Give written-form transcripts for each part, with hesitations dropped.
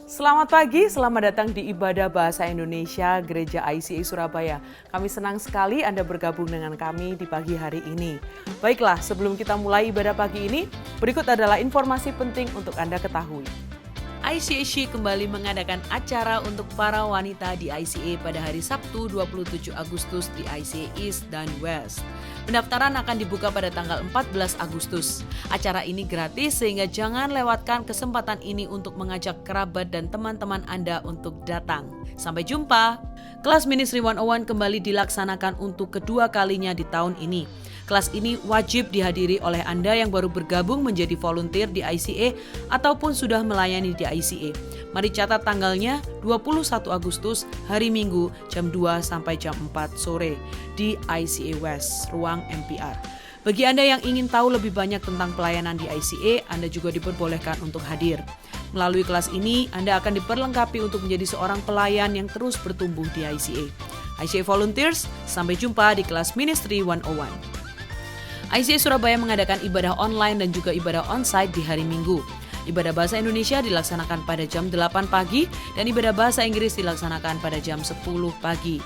Selamat pagi, selamat datang di Ibadah Bahasa Indonesia Gereja ICA Surabaya. Kami senang sekali Anda bergabung dengan kami di pagi hari ini. Baiklah, sebelum kita mulai ibadah pagi ini, berikut adalah informasi penting untuk Anda ketahui. ICA kembali mengadakan acara untuk para wanita di ICA pada hari Sabtu 27 Agustus di ICA East dan West. Pendaftaran akan dibuka pada tanggal 14 Agustus. Acara ini gratis sehingga jangan lewatkan kesempatan ini untuk mengajak kerabat dan teman-teman Anda untuk datang. Sampai jumpa. Kelas Ministry 101 kembali dilaksanakan untuk kedua kalinya di tahun ini. Kelas ini wajib dihadiri oleh Anda yang baru bergabung menjadi volunteer di ICA ataupun sudah melayani di ICA. Mari catat tanggalnya 21 Agustus hari Minggu jam 2 sampai jam 4 sore di ICA West, ruang MPR. Bagi Anda yang ingin tahu lebih banyak tentang pelayanan di ICA, Anda juga diperbolehkan untuk hadir. Melalui kelas ini, Anda akan diperlengkapi untuk menjadi seorang pelayan yang terus bertumbuh di ICA. ICA Volunteers, sampai jumpa di kelas Ministry 101. ICA Surabaya mengadakan ibadah online dan juga ibadah onsite di hari Minggu. Ibadah Bahasa Indonesia dilaksanakan pada jam 8 pagi dan ibadah Bahasa Inggris dilaksanakan pada jam 10 pagi.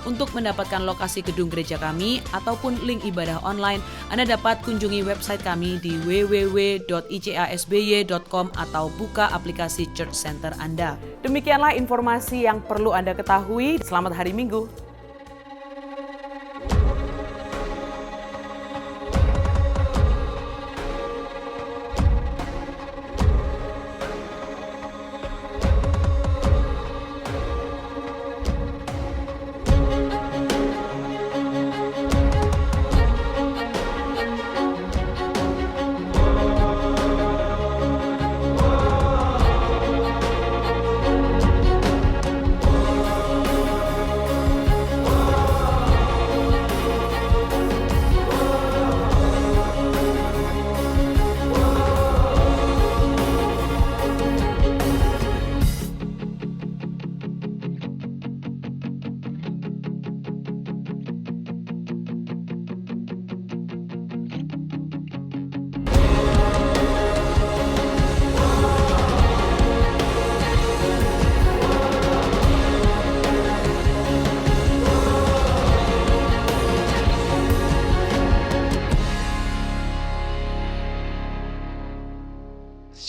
Untuk mendapatkan lokasi gedung gereja kami ataupun link ibadah online, Anda dapat kunjungi website kami di www.icasby.com atau buka aplikasi Church Center Anda. Demikianlah informasi yang perlu Anda ketahui. Selamat hari Minggu.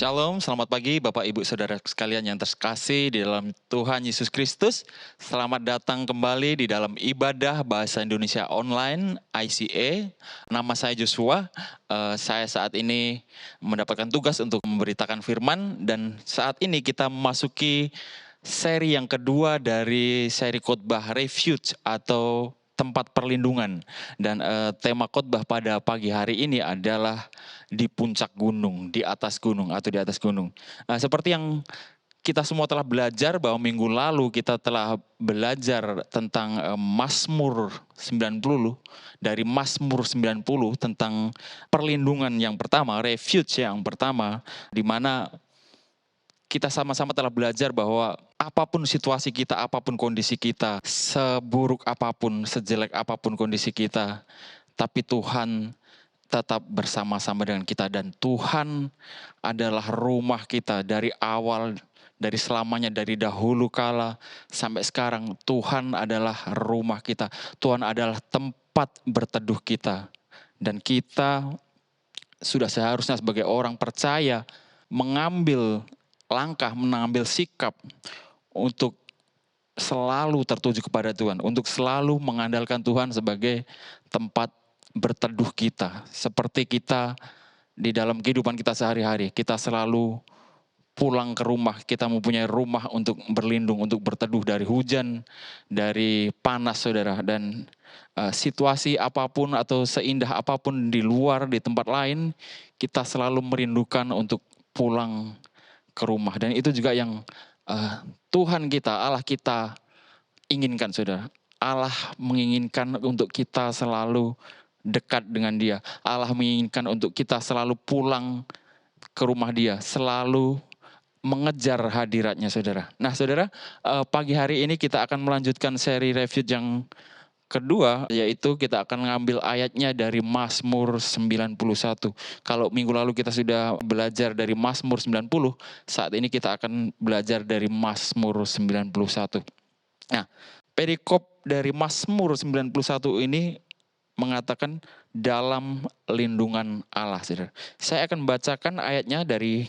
Shalom, selamat pagi Bapak Ibu Saudara sekalian yang terkasih di dalam Tuhan Yesus Kristus. Selamat datang kembali di dalam ibadah Bahasa Indonesia Online ICA. Nama saya Joshua, saya saat ini mendapatkan tugas untuk memberitakan firman. Dan saat ini kita memasuki seri yang kedua dari seri khotbah Refuge atau tempat perlindungan. Dan tema khotbah pada pagi hari ini adalah di puncak gunung, di atas gunung atau di atas gunung. Seperti yang kita semua telah belajar bahwa minggu lalu kita telah belajar tentang Mazmur 90, dari Mazmur 90 tentang perlindungan yang pertama, refuge yang pertama, di mana kita sama-sama telah belajar bahwa apapun situasi kita, apapun kondisi kita, seburuk apapun, sejelek apapun kondisi kita, tapi Tuhan tetap bersama-sama dengan kita. Dan Tuhan adalah rumah kita dari awal, dari selamanya, dari dahulu kala sampai sekarang. Tuhan adalah rumah kita. Tuhan adalah tempat berteduh kita. Dan kita sudah seharusnya sebagai orang percaya mengambil langkah, mengambil sikap untuk selalu tertuju kepada Tuhan, untuk selalu mengandalkan Tuhan sebagai tempat berteduh kita. Seperti kita di dalam kehidupan kita sehari-hari, kita selalu pulang ke rumah, kita mempunyai rumah untuk berlindung, untuk berteduh dari hujan, dari panas saudara. Dan situasi apapun atau seindah apapun di luar, di tempat lain, kita selalu merindukan untuk pulang ke rumah. Dan itu juga yang Tuhan kita, Allah kita inginkan saudara. Allah menginginkan untuk kita selalu dekat dengan Dia. Allah menginginkan untuk kita selalu pulang ke rumah Dia, selalu mengejar hadiratnya saudara. Nah saudara, pagi hari ini kita akan melanjutkan seri Refuge yang kedua, yaitu kita akan ngambil ayatnya dari Mazmur 91. Kalau minggu lalu kita sudah belajar dari Mazmur 90, saat ini kita akan belajar dari Mazmur 91. Nah, perikop dari Mazmur 91 ini mengatakan dalam lindungan Allah, saudara. Saya akan bacakan ayatnya dari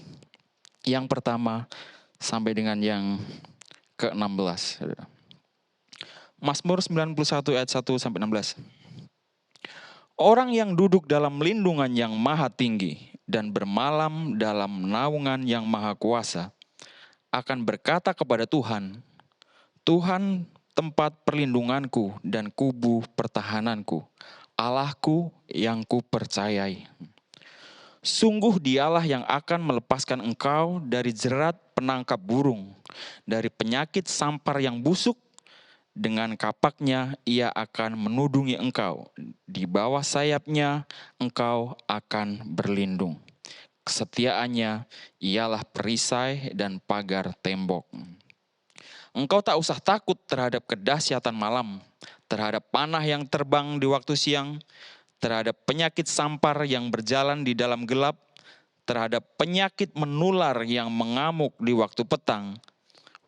yang pertama sampai dengan yang ke-16, saudara. Mazmur 91 ayat 1 sampai 16. Orang yang duduk dalam lindungan yang maha tinggi dan bermalam dalam naungan yang maha kuasa akan berkata kepada Tuhan, Tuhan tempat perlindunganku dan kubu pertahananku, Allahku yang kupercayai. Sungguh dialah yang akan melepaskan engkau dari jerat penangkap burung, dari penyakit sampar yang busuk. Dengan kapaknya ia akan menudungi engkau, di bawah sayapnya engkau akan berlindung. Kesetiaannya ialah perisai dan pagar tembok. Engkau tak usah takut terhadap kedahsyatan malam, terhadap panah yang terbang di waktu siang, terhadap penyakit sampar yang berjalan di dalam gelap, terhadap penyakit menular yang mengamuk di waktu petang.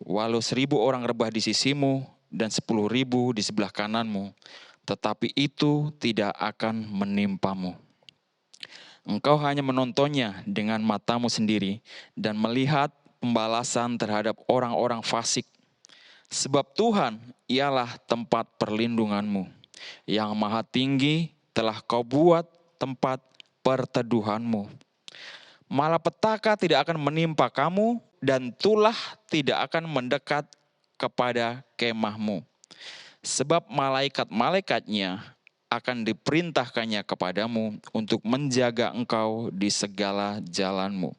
Walau 1.000 orang rebah di sisimu dan 10.000 di sebelah kananmu, tetapi itu tidak akan menimpamu. Engkau hanya menontonnya dengan matamu sendiri dan melihat pembalasan terhadap orang-orang fasik. Sebab Tuhan ialah tempat perlindunganmu. Yang maha tinggi telah kau buat tempat perteduhanmu. Malapetaka tidak akan menimpa kamu dan tulah tidak akan mendekat kepada kemahmu. Sebab malaikat-malaikatnya akan diperintahkannya kepadamu untuk menjaga engkau di segala jalanmu.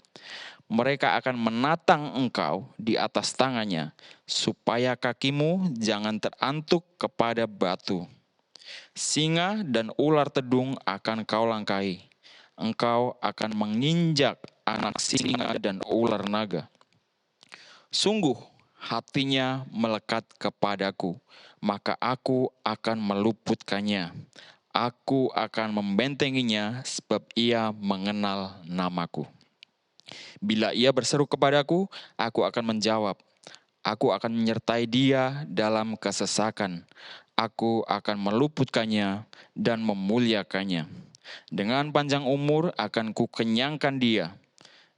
Mereka akan menatang engkau di atas tangannya, supaya kakimu jangan terantuk kepada batu. Singa dan ular tedung akan kau langkahi. Engkau akan menginjak anak singa dan ular naga. Sungguh, hatinya melekat kepadaku, maka aku akan meluputkannya. Aku akan membentenginya sebab ia mengenal namaku. Bila ia berseru kepadaku, aku akan menjawab. Aku akan menyertai dia dalam kesesakan. Aku akan meluputkannya dan memuliakannya. Dengan panjang umur akan kukenyangkan dia,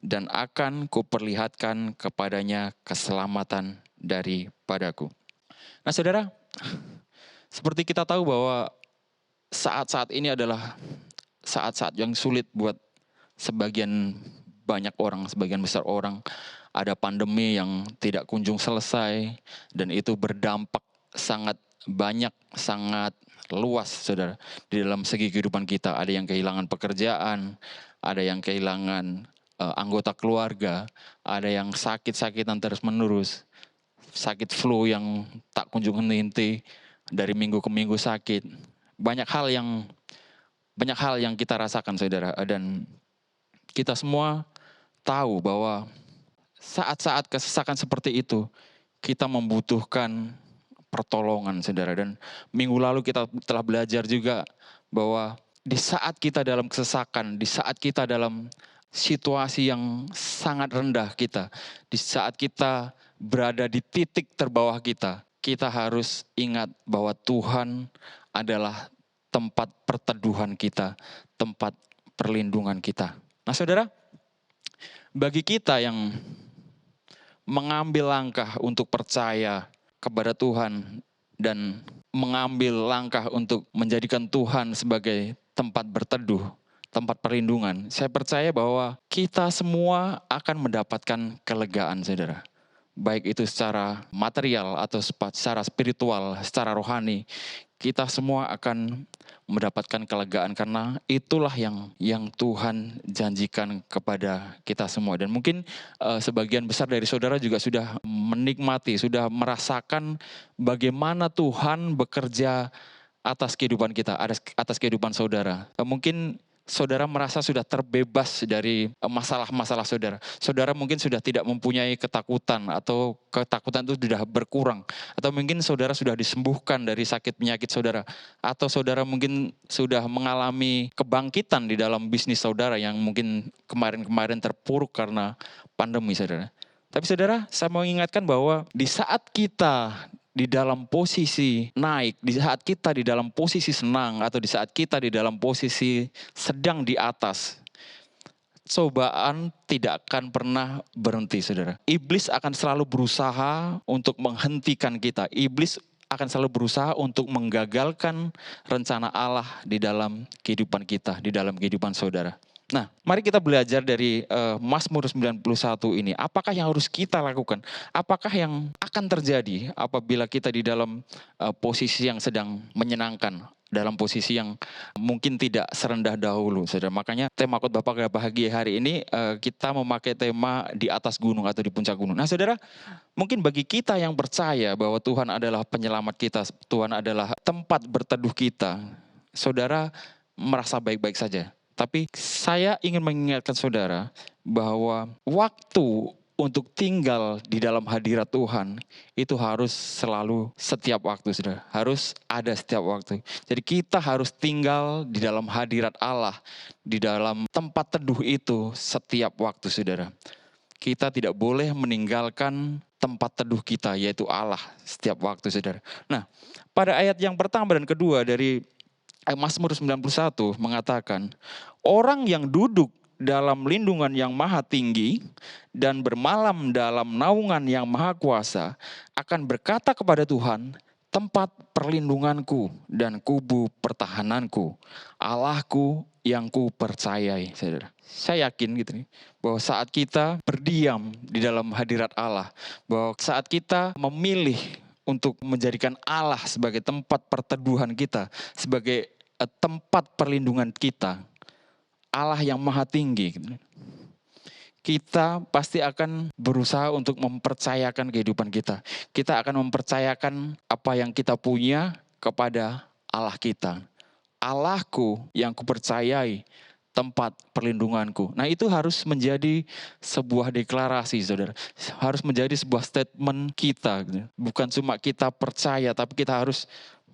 dan akan kuperlihatkan kepadanya keselamatan daripadaku. Nah saudara, seperti kita tahu bahwa saat-saat ini adalah saat-saat yang sulit buat sebagian banyak orang, sebagian besar orang. Ada pandemi yang tidak kunjung selesai, dan itu berdampak sangat banyak, sangat luas, saudara. Di dalam segi kehidupan kita, ada yang kehilangan pekerjaan, ada yang kehilangan anggota keluarga, ada yang sakit-sakitan terus-menerus, sakit flu yang tak kunjung henti, dari minggu ke minggu sakit. Banyak hal yang kita rasakan, saudara, dan kita semua tahu bahwa saat-saat kesesakan seperti itu, kita membutuhkan pertolongan, saudara. Dan minggu lalu kita telah belajar juga bahwa di saat kita dalam kesesakan, di saat kita dalam situasi yang sangat rendah kita, di saat kita berada di titik terbawah kita harus ingat bahwa Tuhan adalah tempat perteduhan kita, tempat perlindungan kita. Nah saudara, bagi kita yang mengambil langkah untuk percaya kepada Tuhan dan mengambil langkah untuk menjadikan Tuhan sebagai tempat berteduh, tempat perlindungan, saya percaya bahwa kita semua akan mendapatkan kelegaan, saudara. Baik itu secara material atau secara spiritual, secara rohani, kita semua akan mendapatkan kelegaan karena itulah yang Tuhan janjikan kepada kita semua. Dan mungkin sebagian besar dari saudara juga sudah menikmati, sudah merasakan bagaimana Tuhan bekerja atas kehidupan kita, atas kehidupan saudara. Mungkin saudara merasa sudah terbebas dari masalah-masalah saudara. Saudara mungkin sudah tidak mempunyai ketakutan atau ketakutan itu sudah berkurang. Atau mungkin saudara sudah disembuhkan dari sakit penyakit saudara. Atau saudara mungkin sudah mengalami kebangkitan di dalam bisnis saudara yang mungkin kemarin-kemarin terpuruk karena pandemi saudara. Tapi saudara, saya mau ingatkan bahwa di saat kita di dalam posisi naik, di saat kita di dalam posisi senang, atau di saat kita di dalam posisi sedang di atas, cobaan tidak akan pernah berhenti, saudara. Iblis akan selalu berusaha untuk menghentikan kita. Iblis akan selalu berusaha untuk menggagalkan rencana Allah di dalam kehidupan kita, di dalam kehidupan saudara. Nah, mari kita belajar dari Mazmur 91 ini. Apakah yang harus kita lakukan? Apakah yang akan terjadi apabila kita di dalam posisi yang sedang menyenangkan, dalam posisi yang mungkin tidak serendah dahulu, saudara. Makanya tema khotbah bahagia hari ini kita memakai tema di atas gunung atau di puncak gunung. Nah, saudara, mungkin bagi kita yang percaya bahwa Tuhan adalah penyelamat kita, Tuhan adalah tempat berteduh kita, saudara merasa baik-baik saja. Tapi saya ingin mengingatkan saudara bahwa waktu untuk tinggal di dalam hadirat Tuhan itu harus selalu setiap waktu, saudara. Harus ada setiap waktu. Jadi kita harus tinggal di dalam hadirat Allah, di dalam tempat teduh itu setiap waktu, saudara. Kita tidak boleh meninggalkan tempat teduh kita, yaitu Allah, setiap waktu, saudara. Nah, pada ayat yang pertama dan kedua dari Mazmur 91 mengatakan, orang yang duduk dalam lindungan yang maha tinggi dan bermalam dalam naungan yang maha kuasa akan berkata kepada Tuhan, tempat perlindunganku dan kubu pertahananku, Allahku yang ku percayai. Saudara, saya yakin gitu nih, bahwa saat kita berdiam di dalam hadirat Allah, bahwa saat kita memilih untuk menjadikan Allah sebagai tempat perteduhan kita, sebagai tempat perlindungan kita, Allah yang maha tinggi, kita pasti akan berusaha untuk mempercayakan kehidupan kita. Kita akan mempercayakan apa yang kita punya kepada Allah kita. Allahku yang kupercayai, tempat perlindunganku. Nah, itu harus menjadi sebuah deklarasi, saudara. Harus menjadi sebuah statement kita. Bukan cuma kita percaya, tapi kita harus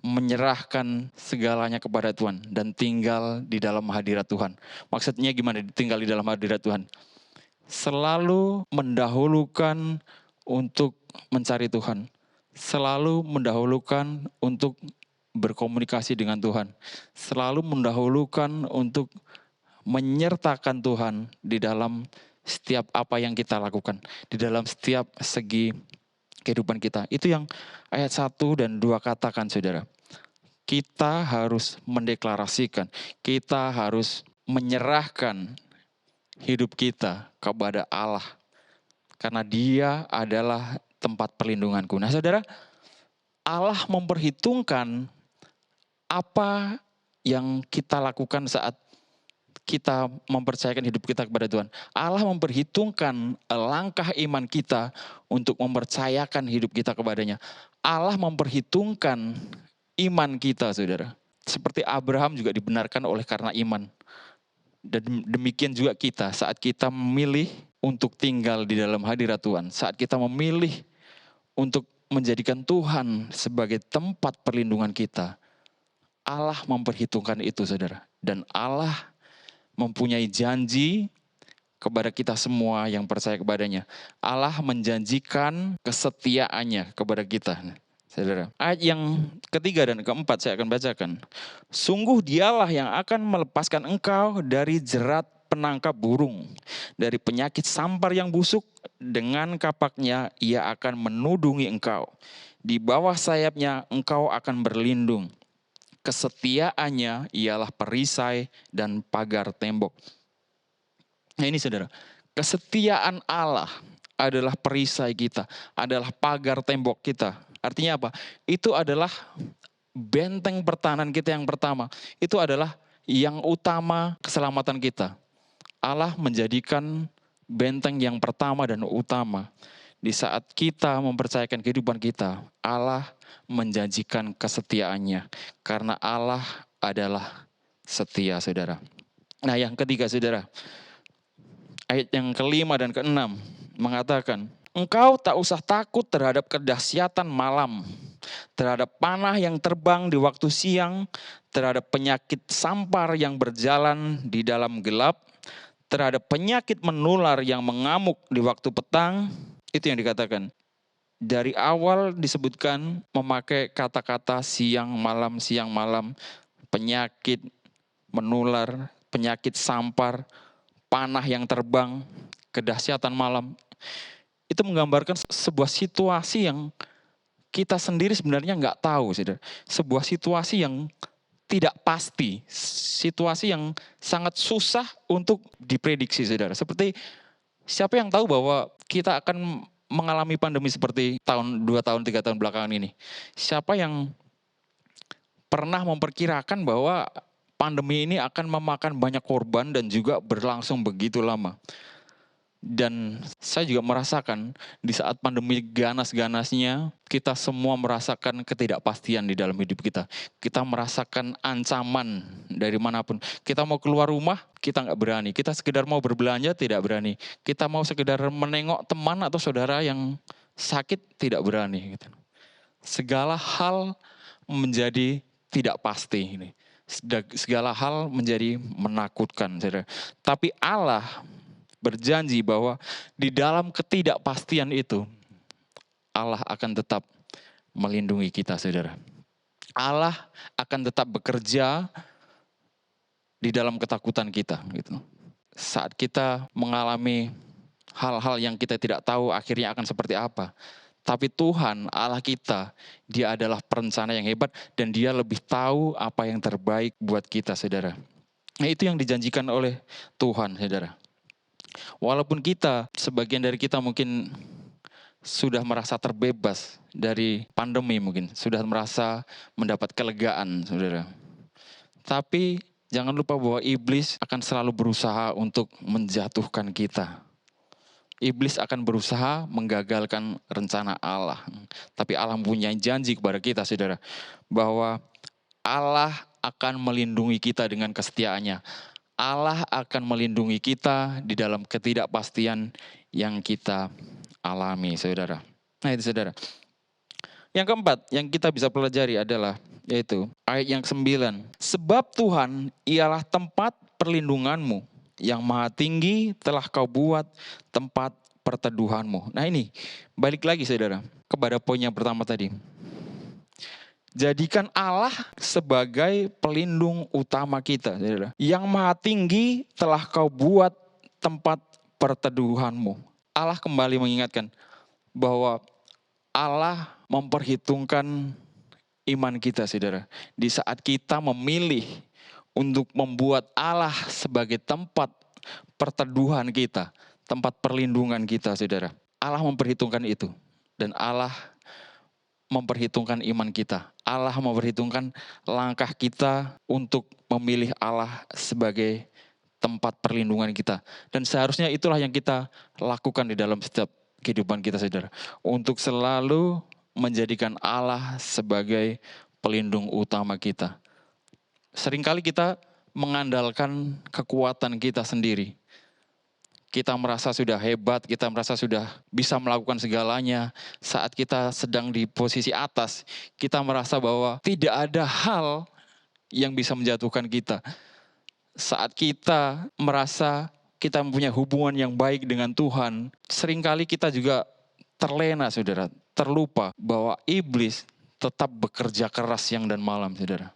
menyerahkan segalanya kepada Tuhan dan tinggal di dalam hadirat Tuhan. Maksudnya gimana tinggal di dalam hadirat Tuhan? Selalu mendahulukan untuk mencari Tuhan. Selalu mendahulukan untuk berkomunikasi dengan Tuhan. Selalu mendahulukan untuk menyertakan Tuhan di dalam setiap apa yang kita lakukan. Di dalam setiap segi kehidupan kita. Itu yang ayat 1 dan 2 katakan, saudara. Kita harus mendeklarasikan, kita harus menyerahkan hidup kita kepada Allah. Karena Dia adalah tempat perlindunganku. Nah, saudara, Allah memperhitungkan apa yang kita lakukan saat kita mempercayakan hidup kita kepada Tuhan. Allah memperhitungkan langkah iman kita untuk mempercayakan hidup kita kepadanya. Allah memperhitungkan iman kita, saudara. Seperti Abraham juga dibenarkan oleh karena iman. Dan demikian juga kita saat kita memilih untuk tinggal di dalam hadirat Tuhan. Saat kita memilih untuk menjadikan Tuhan sebagai tempat perlindungan kita. Allah memperhitungkan itu, saudara. Dan Allah mempunyai janji kepada kita semua yang percaya kepadanya. Allah menjanjikan kesetiaannya kepada kita. Saudara, ayat yang ketiga dan keempat saya akan bacakan. Sungguh Dialah yang akan melepaskan engkau dari jerat penangkap burung, dari penyakit sampar yang busuk, dengan kapaknya Ia akan menudungi engkau. Di bawah sayapnya engkau akan berlindung. Kesetiaannya ialah perisai dan pagar tembok. Nah, ini saudara, kesetiaan Allah adalah perisai kita, adalah pagar tembok kita. Artinya apa? Itu adalah benteng pertahanan kita yang pertama. Itu adalah yang utama keselamatan kita. Allah menjadikan benteng yang pertama dan utama. Di saat kita mempercayakan kehidupan kita, Allah menjanjikan kesetiaannya. Karena Allah adalah setia, saudara. Nah yang ketiga saudara, ayat yang kelima dan keenam mengatakan, engkau tak usah takut terhadap kedahsyatan malam, terhadap panah yang terbang di waktu siang, terhadap penyakit sampar yang berjalan di dalam gelap, terhadap penyakit menular yang mengamuk di waktu petang. Itu yang dikatakan. Dari awal disebutkan memakai kata-kata siang malam, penyakit menular, penyakit sampar, panah yang terbang, kedahsyatan malam. Itu menggambarkan sebuah situasi yang kita sendiri sebenarnya nggak tahu, saudara. Sebuah situasi yang tidak pasti, situasi yang sangat susah untuk diprediksi, saudara. Seperti siapa yang tahu bahwa kita akan mengalami pandemi seperti tahun, 2 tahun, 3 tahun belakangan ini? Siapa yang pernah memperkirakan bahwa pandemi ini akan memakan banyak korban dan juga berlangsung begitu lama? Dan saya juga merasakan di saat pandemi ganas-ganasnya, kita semua merasakan ketidakpastian di dalam hidup kita. Kita merasakan ancaman dari manapun. Kita mau keluar rumah, kita nggak berani. Kita sekedar mau berbelanja, tidak berani. Kita mau sekedar menengok teman atau saudara yang sakit, tidak berani. Segala hal menjadi tidak pasti ini. Segala hal menjadi menakutkan, saudara. Tapi Allah berjanji bahwa di dalam ketidakpastian itu, Allah akan tetap melindungi kita, saudara. Allah akan tetap bekerja di dalam ketakutan kita. Gitu. Saat kita mengalami hal-hal yang kita tidak tahu akhirnya akan seperti apa. Tapi Tuhan, Allah kita, Dia adalah perencana yang hebat dan Dia lebih tahu apa yang terbaik buat kita, saudara. Nah, itu yang dijanjikan oleh Tuhan, saudara. Walaupun kita, sebagian dari kita mungkin sudah merasa terbebas dari pandemi mungkin, sudah merasa mendapat kelegaan, saudara. Tapi jangan lupa bahwa iblis akan selalu berusaha untuk menjatuhkan kita. Iblis akan berusaha menggagalkan rencana Allah. Tapi Allah mempunyai janji kepada kita, saudara, bahwa Allah akan melindungi kita dengan kesetiaannya. Allah akan melindungi kita di dalam ketidakpastian yang kita alami, saudara. Nah itu, saudara. Yang keempat yang kita bisa pelajari adalah yaitu ayat yang 9. Sebab Tuhan ialah tempat perlindunganmu, yang maha tinggi telah kau buat tempat perteduhanmu. Nah ini, balik lagi, saudara, kepada poin yang pertama tadi. Jadikan Allah sebagai pelindung utama kita, saudara. Yang maha tinggi telah kau buat tempat perteduhanmu. Allah kembali mengingatkan bahwa Allah memperhitungkan iman kita, saudara. Di saat kita memilih untuk membuat Allah sebagai tempat perteduhan kita, tempat perlindungan kita, saudara. Allah memperhitungkan itu. Dan Allah memperhitungkan iman kita. Allah memperhitungkan langkah kita untuk memilih Allah sebagai tempat perlindungan kita. Dan seharusnya itulah yang kita lakukan di dalam setiap kehidupan kita, saudara. Untuk selalu menjadikan Allah sebagai pelindung utama kita. Seringkali kita mengandalkan kekuatan kita sendiri. Kita merasa sudah hebat, kita merasa sudah bisa melakukan segalanya. Saat kita sedang di posisi atas, kita merasa bahwa tidak ada hal yang bisa menjatuhkan kita. Saat kita merasa kita mempunyai hubungan yang baik dengan Tuhan, seringkali kita juga terlena, saudara, terlupa bahwa iblis tetap bekerja keras siang dan malam, saudara.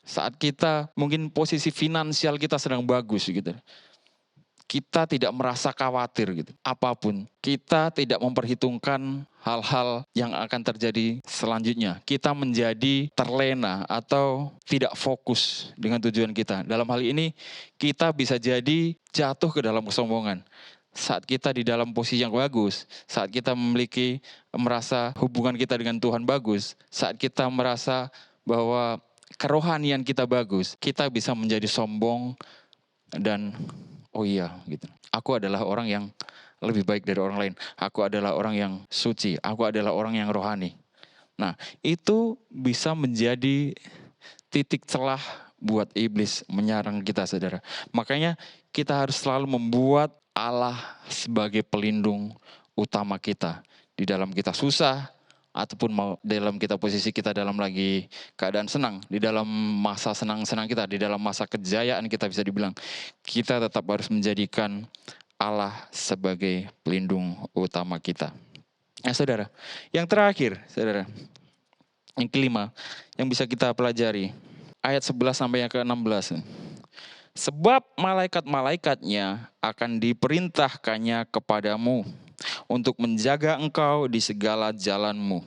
Saat kita mungkin posisi finansial kita sedang bagus gitu, kita tidak merasa khawatir gitu. Apapun, kita tidak memperhitungkan hal-hal yang akan terjadi selanjutnya. Kita menjadi terlena atau tidak fokus dengan tujuan kita. Dalam hal ini, kita bisa jadi jatuh ke dalam kesombongan. Saat kita di dalam posisi yang bagus, saat kita merasa hubungan kita dengan Tuhan bagus, saat kita merasa bahwa kerohanian kita bagus, kita bisa menjadi sombong dan oh iya, gitu. Aku adalah orang yang lebih baik dari orang lain. Aku adalah orang yang suci. Aku adalah orang yang rohani. Nah, itu bisa menjadi titik celah buat iblis menyerang kita, saudara. Makanya kita harus selalu membuat Allah sebagai pelindung utama kita. Di dalam kita susah, ataupun mau dalam kita posisi kita dalam lagi keadaan senang, di dalam masa senang-senang kita, di dalam masa kejayaan kita bisa dibilang, kita tetap harus menjadikan Allah sebagai pelindung utama kita. Saudara, yang terakhir, saudara, yang kelima, yang bisa kita pelajari, ayat 11 sampai yang ke-16. Sebab malaikat-malaikatnya akan diperintahkannya kepadamu untuk menjaga engkau di segala jalanmu.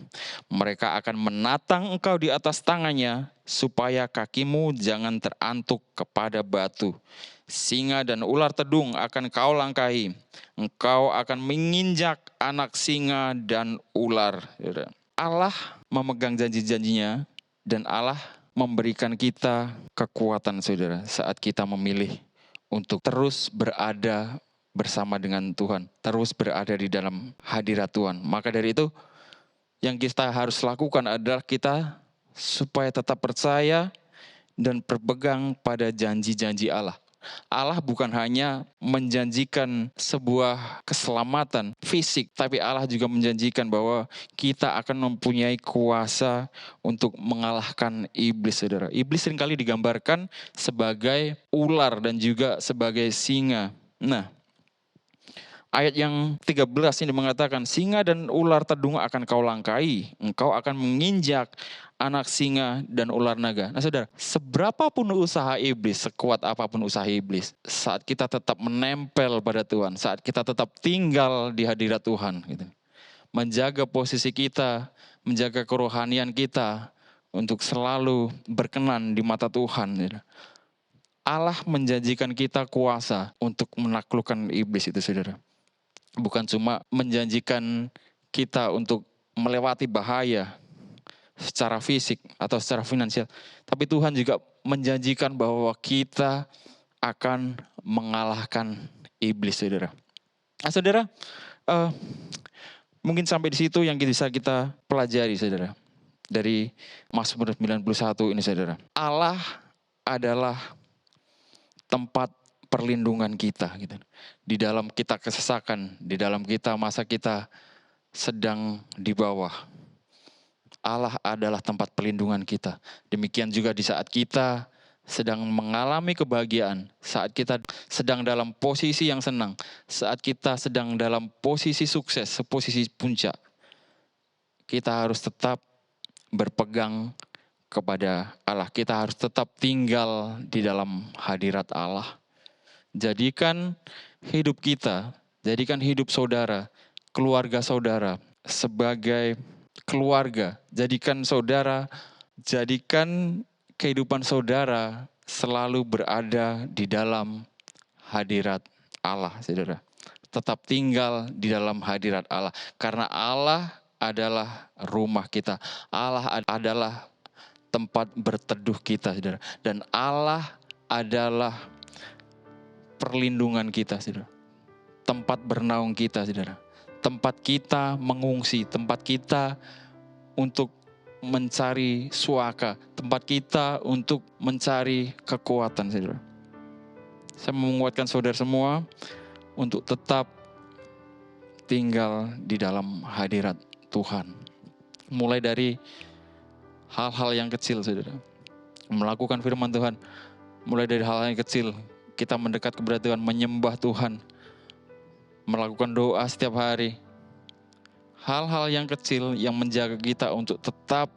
Mereka akan menatang engkau di atas tangannya, supaya kakimu jangan terantuk kepada batu. Singa dan ular tedung akan kau langkahi. Engkau akan menginjak anak singa dan ular. Allah memegang janji-janjinya, dan Allah memberikan kita kekuatan, saudara, saat kita memilih untuk terus berada bersama dengan Tuhan, terus berada di dalam hadirat Tuhan. Maka dari itu, yang kita harus lakukan adalah kita supaya tetap percaya dan berpegang pada janji-janji Allah. Allah bukan hanya menjanjikan sebuah keselamatan fisik, tapi Allah juga menjanjikan bahwa kita akan mempunyai kuasa untuk mengalahkan iblis, saudara. Iblis seringkali digambarkan sebagai ular dan juga sebagai singa. Nah, ayat yang 13 ini mengatakan, singa dan ular tedung akan kau langkahi, engkau akan menginjak anak singa dan ular naga. Nah saudara, seberapapun usaha iblis, sekuat apapun usaha iblis, saat kita tetap menempel pada Tuhan, saat kita tetap tinggal di hadirat Tuhan, gitu, menjaga posisi kita, menjaga kerohanian kita, untuk selalu berkenan di mata Tuhan, gitu. Allah menjanjikan kita kuasa untuk menaklukkan iblis itu, saudara. Bukan cuma menjanjikan kita untuk melewati bahaya secara fisik atau secara finansial, tapi Tuhan juga menjanjikan bahwa kita akan mengalahkan iblis, saudara. Nah, saudara, mungkin sampai di situ yang bisa kita pelajari, saudara, dari Mazmur 91 ini, saudara. Allah adalah tempat perlindungan kita, gitu. Di dalam kita kesesakan, di dalam kita masa kita sedang di bawah, Allah adalah tempat perlindungan kita. Demikian juga di saat kita sedang mengalami kebahagiaan, saat kita sedang dalam posisi yang senang, saat kita sedang dalam posisi sukses, posisi puncak, kita harus tetap berpegang kepada Allah. Kita harus tetap tinggal di dalam hadirat Allah. Jadikan hidup kita, jadikan hidup saudara, keluarga saudara sebagai keluarga. Jadikan kehidupan saudara selalu berada di dalam hadirat Allah, saudara. Tetap tinggal di dalam hadirat Allah. Karena Allah adalah rumah kita. Allah adalah tempat berteduh kita, saudara. Dan Allah adalah perlindungan kita, saudara. Tempat bernaung kita, saudara. Tempat kita mengungsi, tempat kita untuk mencari suaka, tempat kita untuk mencari kekuatan, saudara. Saya menguatkan saudara semua untuk tetap tinggal di dalam hadirat Tuhan. Mulai dari hal-hal yang kecil, saudara. Melakukan firman Tuhan, mulai dari hal-hal yang kecil, kita mendekat kepada Tuhan, menyembah Tuhan, melakukan doa setiap hari. Hal-hal yang kecil yang menjaga kita untuk tetap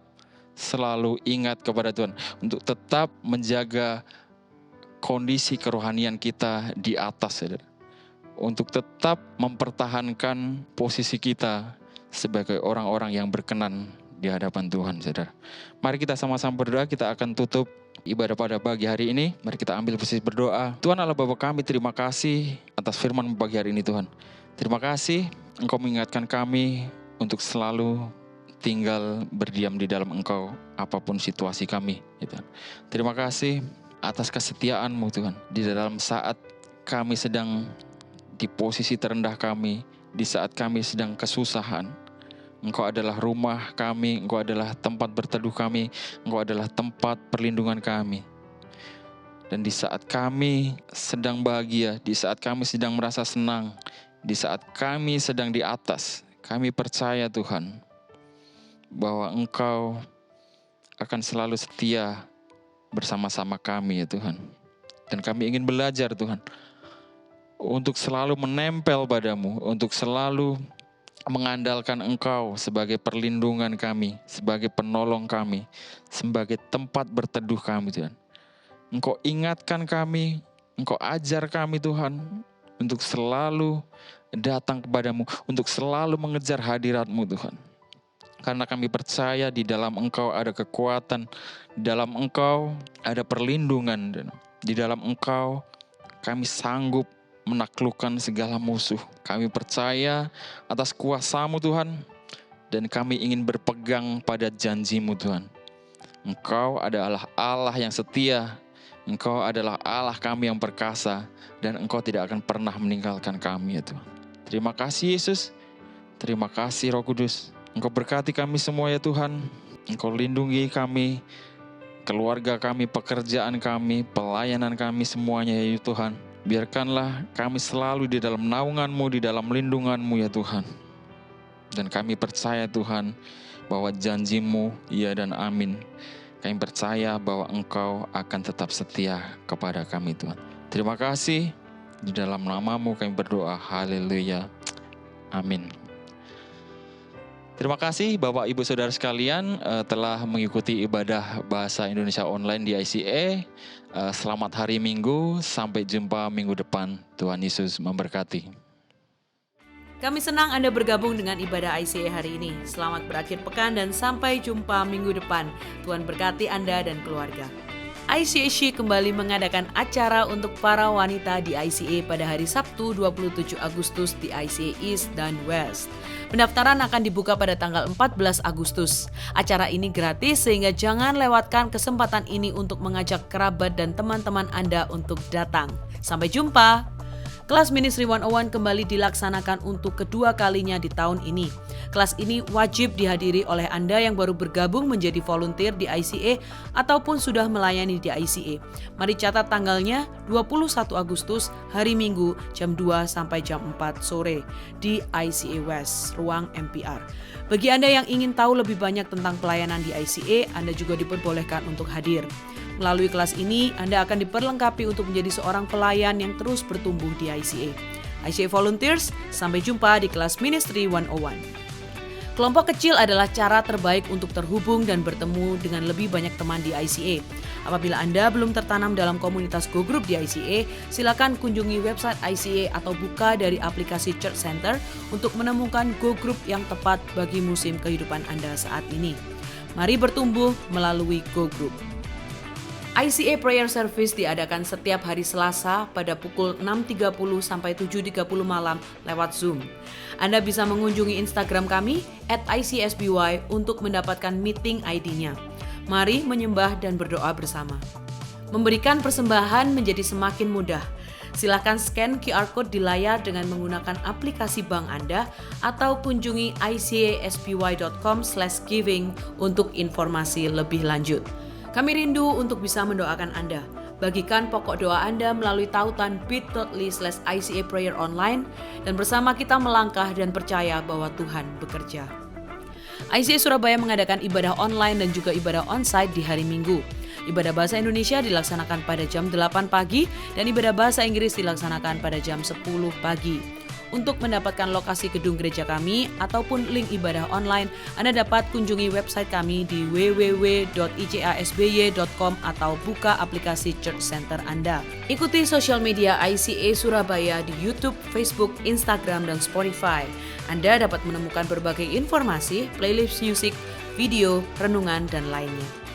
selalu ingat kepada Tuhan, untuk tetap menjaga kondisi kerohanian kita di atas, saudara. Untuk tetap mempertahankan posisi kita sebagai orang-orang yang berkenan di hadapan Tuhan, saudara. Mari kita sama-sama berdoa, kita akan tutup ibadah pada pagi hari ini. Mari kita ambil posisi berdoa. Tuhan Allah Bapa kami, terima kasih atas firman pagi hari ini, Tuhan. Terima kasih Engkau mengingatkan kami untuk selalu tinggal berdiam di dalam Engkau apapun situasi kami, Tuhan. Terima kasih atas kesetiaan-Mu, Tuhan. Di dalam saat kami sedang di posisi terendah kami, di saat kami sedang kesusahan, Engkau adalah rumah kami, Engkau adalah tempat berteduh kami, Engkau adalah tempat perlindungan kami. Dan di saat kami sedang bahagia, di saat kami sedang merasa senang, di saat kami sedang di atas, kami percaya Tuhan, bahwa Engkau akan selalu setia bersama-sama kami ya Tuhan. Dan kami ingin belajar Tuhan, untuk selalu menempel padamu, untuk selalu mengandalkan Engkau sebagai perlindungan kami, sebagai penolong kami, sebagai tempat berteduh kami Tuhan. Engkau ingatkan kami, Engkau ajar kami Tuhan, untuk selalu datang kepadamu, untuk selalu mengejar hadirat-Mu Tuhan. Karena kami percaya di dalam Engkau ada kekuatan, di dalam Engkau ada perlindungan, dan di dalam Engkau kami sanggup menaklukkan segala musuh. Kami percaya atas kuasa-Mu Tuhan, dan kami ingin berpegang pada janji-Mu Tuhan. Engkau adalah Allah yang setia, Engkau adalah Allah kami yang perkasa, dan Engkau tidak akan pernah meninggalkan kami ya Tuhan. Terima kasih Yesus, terima kasih Roh Kudus. Engkau berkati kami semua ya Tuhan, Engkau lindungi kami, keluarga kami, pekerjaan kami, pelayanan kami semuanya ya Tuhan. Biarkanlah kami selalu di dalam naungan-Mu, di dalam lindungan-Mu ya Tuhan. Dan kami percaya Tuhan, bahwa janji-Mu ya dan amin. Kami percaya bahwa Engkau akan tetap setia kepada kami Tuhan. Terima kasih, di dalam nama-Mu kami berdoa, haleluya, amin. Terima kasih Bapak Ibu Saudara sekalian telah mengikuti ibadah bahasa Indonesia online di ICA. Selamat hari Minggu, sampai jumpa minggu depan. Tuhan Yesus memberkati. Kami senang Anda bergabung dengan ibadah ICA hari ini. Selamat berakhir pekan dan sampai jumpa minggu depan. Tuhan berkati Anda dan keluarga. ICA kembali mengadakan acara untuk para wanita di ICA pada hari Sabtu 27 Agustus di ICA East dan West. Pendaftaran akan dibuka pada tanggal 14 Agustus. Acara ini gratis sehingga jangan lewatkan kesempatan ini untuk mengajak kerabat dan teman-teman Anda untuk datang. Sampai jumpa! Kelas Ministry 101 kembali dilaksanakan untuk kedua kalinya di tahun ini. Kelas ini wajib dihadiri oleh Anda yang baru bergabung menjadi volunteer di ICA ataupun sudah melayani di ICA. Mari catat tanggalnya 21 Agustus hari Minggu jam 2 sampai jam 4 sore di ICA West, ruang MPR. Bagi Anda yang ingin tahu lebih banyak tentang pelayanan di ICA, Anda juga diperbolehkan untuk hadir. Melalui kelas ini, Anda akan diperlengkapi untuk menjadi seorang pelayan yang terus bertumbuh di ICA. ICA Volunteers, sampai jumpa di kelas Ministry 101. Kelompok kecil adalah cara terbaik untuk terhubung dan bertemu dengan lebih banyak teman di ICA. Apabila Anda belum tertanam dalam komunitas Go Group di ICA, silakan kunjungi website ICA atau buka dari aplikasi Church Center untuk menemukan Go Group yang tepat bagi musim kehidupan Anda saat ini. Mari bertumbuh melalui Go Group. ICA Prayer Service diadakan setiap hari Selasa pada pukul 6.30 sampai 7.30 malam lewat Zoom. Anda bisa mengunjungi Instagram kami @ICSBY untuk mendapatkan meeting ID-nya. Mari menyembah dan berdoa bersama. Memberikan persembahan menjadi semakin mudah. Silakan scan QR Code di layar dengan menggunakan aplikasi bank Anda atau kunjungi icasby.com/giving untuk informasi lebih lanjut. Kami rindu untuk bisa mendoakan Anda. Bagikan pokok doa Anda melalui tautan bit.ly/ICA Prayer Online dan bersama kita melangkah dan percaya bahwa Tuhan bekerja. ICA Surabaya mengadakan ibadah online dan juga ibadah onsite di hari Minggu. Ibadah bahasa Indonesia dilaksanakan pada jam 8 pagi dan ibadah bahasa Inggris dilaksanakan pada jam 10 pagi. Untuk mendapatkan lokasi gedung gereja kami ataupun link ibadah online, Anda dapat kunjungi website kami di www.icasby.com atau buka aplikasi Church Center Anda. Ikuti sosial media ICA Surabaya di YouTube, Facebook, Instagram, dan Spotify. Anda dapat menemukan berbagai informasi, playlist musik, video, renungan, dan lainnya.